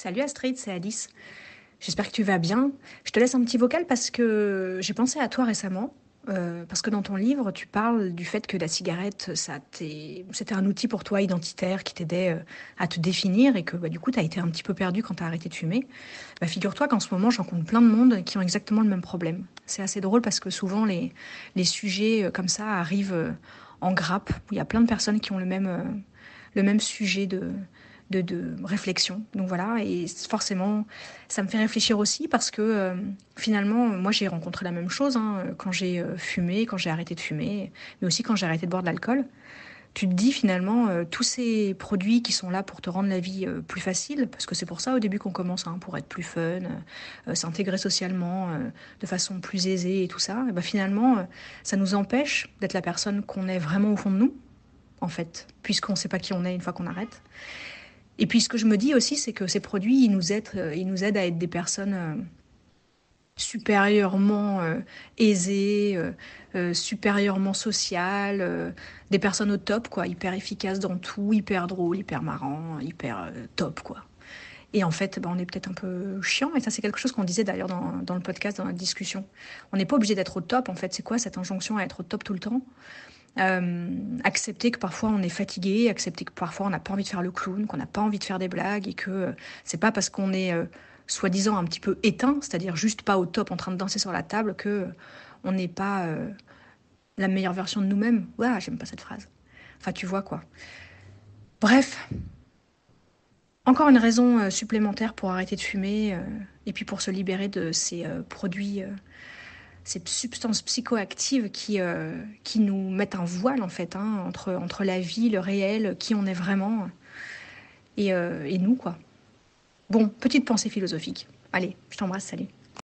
Salut Astrid, c'est Alice. J'espère que tu vas bien. Je te laisse un petit vocal parce que j'ai pensé à toi récemment. Parce que dans ton livre, tu parles du fait que la cigarette, c'était un outil pour toi identitaire qui t'aidait à te définir et que du coup, tu as été un petit peu perdu quand tu as arrêté de fumer. Figure-toi qu'en ce moment, j'en rencontre plein de monde qui ont exactement le même problème. C'est assez drôle parce que souvent, les sujets comme ça arrivent en grappe, où il y a plein de personnes qui ont le même sujet de réflexion. Donc voilà, et forcément, ça me fait réfléchir aussi parce que finalement, moi j'ai rencontré la même chose quand j'ai fumé, quand j'ai arrêté de fumer, mais aussi quand j'ai arrêté de boire de l'alcool. Tu te dis finalement, tous ces produits qui sont là pour te rendre la vie plus facile, parce que c'est pour ça au début qu'on commence, pour être plus fun, s'intégrer socialement de façon plus aisée et tout ça, et finalement, ça nous empêche d'être la personne qu'on est vraiment au fond de nous, en fait, puisqu'on ne sait pas qui on est une fois qu'on arrête. Et puis ce que je me dis aussi, c'est que ces produits, ils nous aident à être des personnes supérieurement aisées, supérieurement sociales, des personnes au top, quoi, hyper efficaces dans tout, hyper drôles, hyper marrants, hyper top, quoi. Et en fait, on est peut-être un peu chiant, et ça c'est quelque chose qu'on disait d'ailleurs dans le podcast, dans la discussion. On n'est pas obligé d'être au top, en fait, c'est quoi cette injonction à être au top tout le temps? Accepter que parfois on est fatigué, accepter que parfois on n'a pas envie de faire le clown, qu'on n'a pas envie de faire des blagues et que c'est pas parce qu'on est soi-disant un petit peu éteint, c'est-à-dire juste pas au top en train de danser sur la table, que on n'est pas la meilleure version de nous-mêmes. Ouah, j'aime pas cette phrase. Enfin, tu vois quoi. Bref, encore une raison supplémentaire pour arrêter de fumer et puis pour se libérer de ces produits ces substances psychoactives qui nous mettent un voile en fait entre la vie, le réel, qui on est vraiment et nous quoi. Bon, petite pensée philosophique. Allez, je t'embrasse, salut.